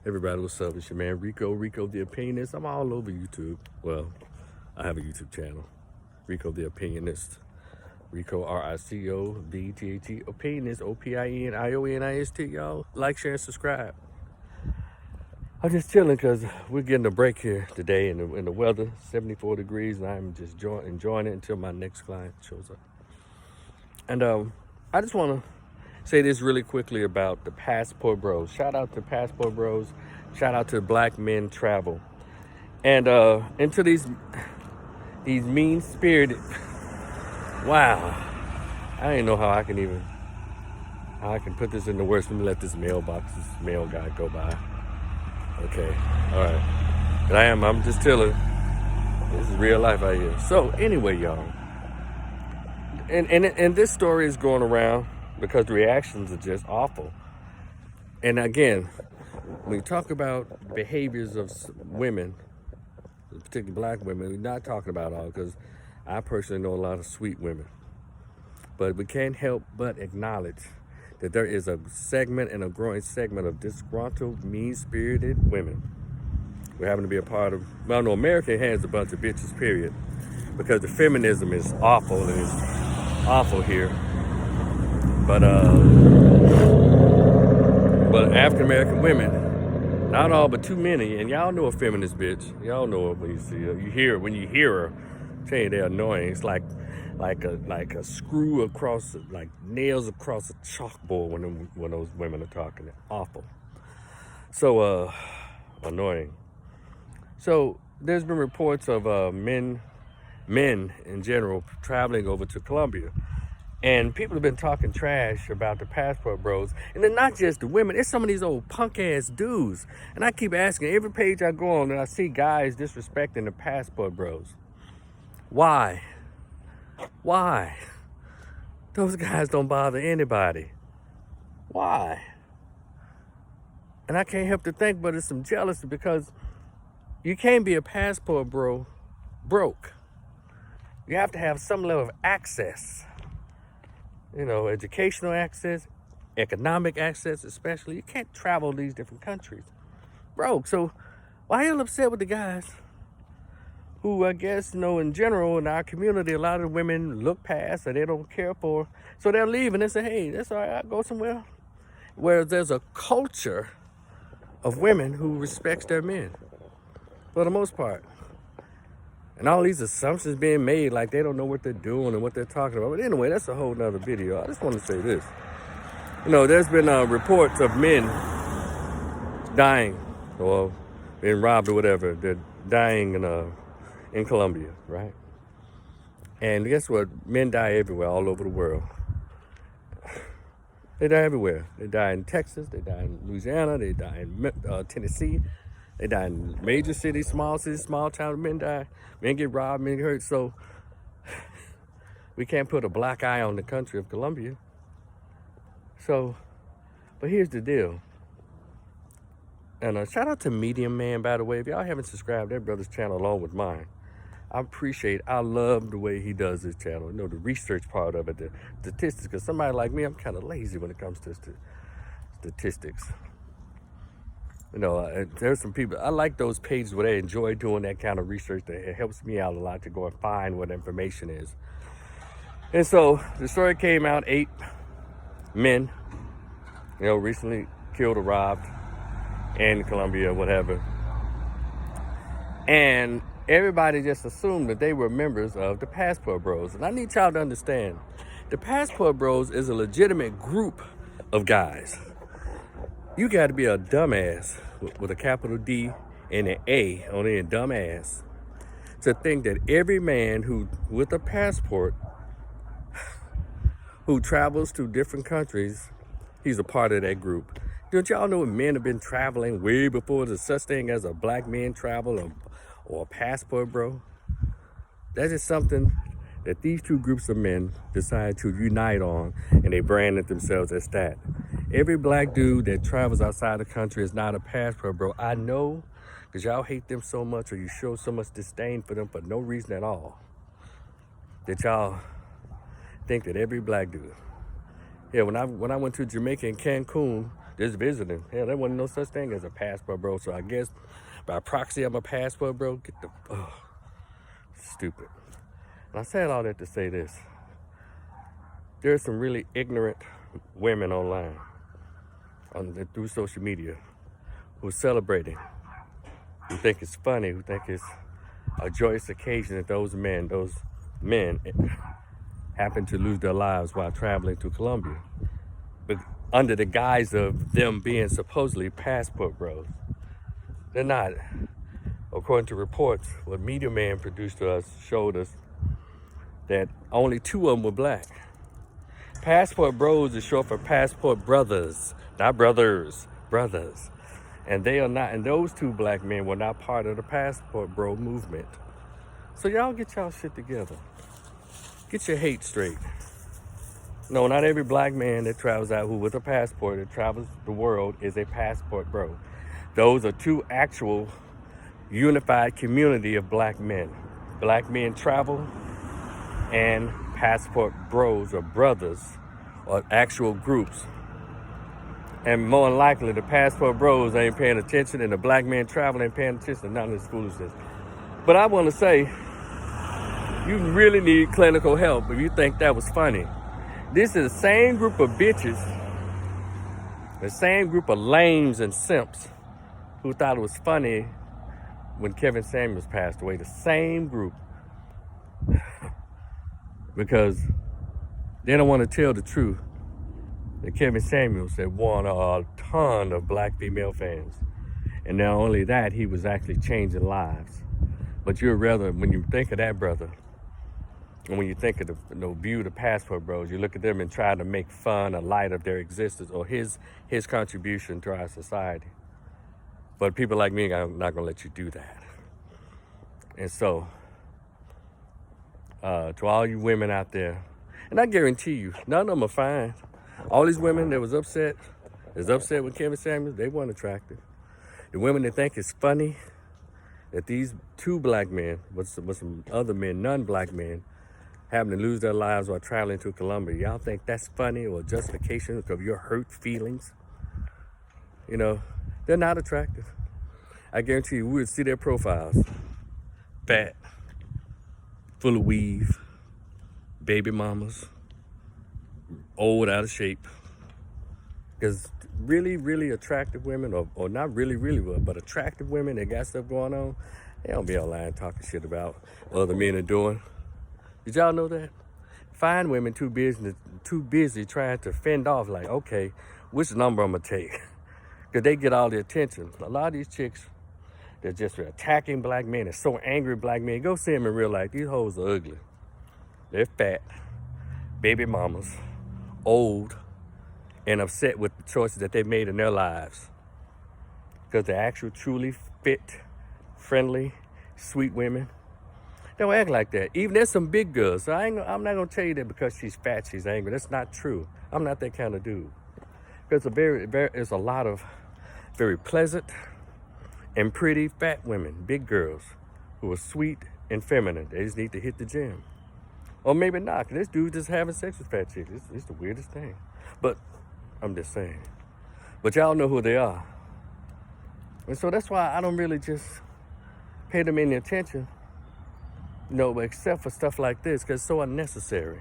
Everybody, what's up? It's your man Rico the Opinionist. I'm all over YouTube. Well, I have a YouTube channel, Rico the Opinionist. Rico, R-I-C-O-D-T-H-E, Opinionist, O-P-I-N-I-O-N-I-S-T, y'all. Like, share, and subscribe. I'm just chilling because we're getting a break here today in the weather, 74 degrees, and I'm just enjoying it until my next client shows up. And I just want to say this really quickly about the Passport Bros. Shout out to Passport Bros. Shout out to Black Men Travel. And into these mean-spirited, wow, I don't know how I can put this into words. Let me let this mail guy go by. Okay, all right. But I'm just chilling. This is real life out here. So anyway, y'all, and this story is going around because the reactions are just awful. And again, when you talk about behaviors of women, particularly black women, we're not talking about all, because I personally know a lot of sweet women. But we can't help but acknowledge that there is a segment and a growing segment of disgruntled, mean-spirited women. We're having to be a part of, well, no, America has a bunch of bitches, period, because the feminism is awful and it's awful here. But African-American women, not all, but too many, and y'all know a feminist bitch. Y'all know it when you see her. You hear it when you hear her. I tell you, they're annoying. It's like a screw across, like nails across a chalkboard when those women are talking. They're awful. So annoying. So there's been reports of men in general traveling over to Colombia. And people have been talking trash about the Passport Bros. And then not just the women, it's some of these old punk ass dudes. And I keep asking, every page I go on and I see guys disrespecting the Passport Bros. Why? Why? Those guys don't bother anybody. Why? And I can't help to think, but it's some jealousy, because you can't be a Passport Bro broke. You have to have some level of access. You know, educational access, economic access especially. You can't travel these different countries broke. So why are you upset with the guys who, I guess, in general, in our community, a lot of women look past or they don't care for, so they'll leave and they say, hey, that's all right, I'll go somewhere. Whereas there's a culture of women who respects their men, for the most part. And all these assumptions being made like they don't know what they're doing and what they're talking about. But anyway, that's a whole nother video. I just want to say this. There's been reports of men dying or being robbed or whatever. They're dying in Colombia, right? And guess what? Men die everywhere, all over the world. They die everywhere. They die in Texas. They die in Louisiana. They die in Tennessee. They die in major cities, small towns. Men die. Men get robbed, men get hurt. So we can't put a black eye on the country of Colombia. So, but here's the deal. And shout out to Medium Man, by the way. If y'all haven't subscribed to that brother's channel along with mine, I love the way he does his channel. The research part of it, the statistics. Because somebody like me, I'm kind of lazy when it comes to statistics. There's some people, I like those pages where they enjoy doing that kind of research. That it helps me out a lot to go and find what information is. And so the story came out, 8 men, recently killed or robbed in Colombia, whatever. And everybody just assumed that they were members of the Passport Bros. And I need y'all to understand, the Passport Bros is a legitimate group of guys. You got to be a dumbass with a capital D and an A on it, dumbass, to think that every man who with a passport who travels to different countries, he's a part of that group. Don't y'all know men have been traveling way before there's such thing as a black man travel or a passport bro? That's just something that these two groups of men decided to unite on, and they branded themselves as that. Every black dude that travels outside the country is not a passport bro. I know, because y'all hate them so much, or you show so much disdain for them for no reason at all, that y'all think that every black dude. Yeah, when I went to Jamaica and Cancun, just visiting. Hell, there wasn't no such thing as a passport bro. So I guess by proxy, I'm a passport bro. Get the, stupid. And I said all that to say this. There's some really ignorant women online, through social media, who are celebrating, who think it's funny, who think it's a joyous occasion that those men happen to lose their lives while traveling to Colombia, but under the guise of them being supposedly passport bros. They're not. According to reports, what Media Man produced to us showed us that only 2 of them were black. Passport bros is short for passport brothers, not brothers, brothers. And they are not, and those 2 black men were not part of the passport bro movement. So y'all get y'all shit together. Get your hate straight. No, not every black man that travels out who with a passport that travels the world is a passport bro. Those are 2 actual unified community of black men. Black men travel, and passport bros or brothers or actual groups. And more than likely, the passport bros ain't paying attention, and the black men traveling ain't paying attention to none of this foolishness. But I want to say, you really need clinical help if you think that was funny. This is the same group of bitches, the same group of lames and simps who thought it was funny when Kevin Samuels passed away. The same group. Because they don't want to tell the truth that Kevin Samuels had won a ton of black female fans. And not only that, he was actually changing lives. But you'd rather, when you think of that brother, and when you think of the view of the passport bros, you look at them and try to make fun or light of their existence or his contribution to our society. But people like me are not gonna let you do that. And so, to all you women out there, and I guarantee you, none of them are fine. All these women that was upset with Kevin Samuels, they weren't attractive. The women that think it's funny that these 2 black men, with some other men, non-black men, having to lose their lives while traveling to Colombia, y'all think that's funny or justification of your hurt feelings? You know, they're not attractive. I guarantee you, we would see their profiles. Fat, full of weave, baby mamas, old, out of shape. Because really, really attractive women, or not really, really well, but attractive women that got stuff going on, they don't be online talking shit about what other men are doing. Did y'all know that? Fine women too busy trying to fend off, like, okay, which number I'm gonna take? Because they get all the attention. A lot of these chicks, they're just attacking black men. They're so angry at black men. Go see them in real life. These hoes are ugly. They're fat, baby mamas, old, and upset with the choices that they've made in their lives. Because they're actual, truly fit, friendly, sweet women. They don't act like that. Even there's some big girls. So I'm not going to tell you that because she's fat, she's angry. That's not true. I'm not that kind of dude. Because there's a lot of very pleasant and pretty fat women, big girls, who are sweet and feminine. They just need to hit the gym. Or maybe not, because this dude just having sex with fat chicks. It's the weirdest thing. But I'm just saying. But y'all know who they are. And so that's why I don't really just pay them any attention, except for stuff like this, because it's so unnecessary.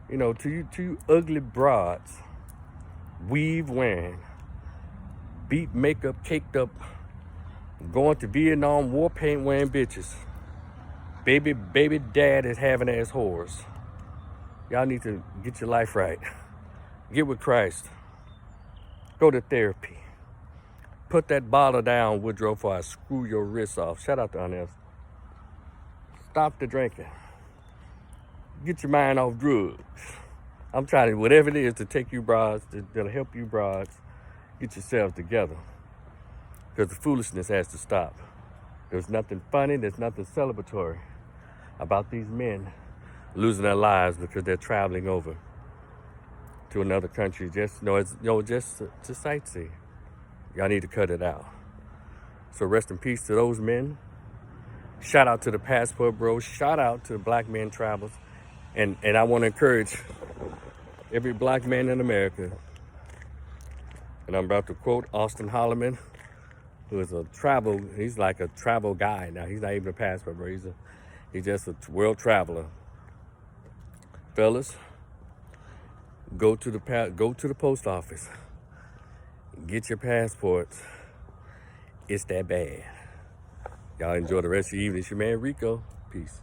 To you ugly broads, weave wearing, beat makeup, caked up, going to Vietnam war paint wearing bitches. Baby dad is having ass whores. Y'all need to get your life right. Get with Christ. Go to therapy. Put that bottle down, Woodrow, before I screw your wrists off. Shout out to Ernest. Stop the drinking. Get your mind off drugs. I'm trying to, whatever it is to take you broads, that'll help you broads, get yourselves together. Because the foolishness has to stop. There's nothing funny, there's nothing celebratory about these men losing their lives because they're traveling over to another country just to sightsee. Y'all need to cut it out. So rest in peace to those men. Shout out to the passport bros. Shout out to the black men travelers. And I want to encourage every black man in America And I'm about to quote Austin Holloman, who is he's like a travel guy now. He's not even a passport, bro. He's just a world traveler. Fellas, go to the post office. Get your passports. It's that bad. Y'all enjoy the rest of your evening. It's your man Rico. Peace.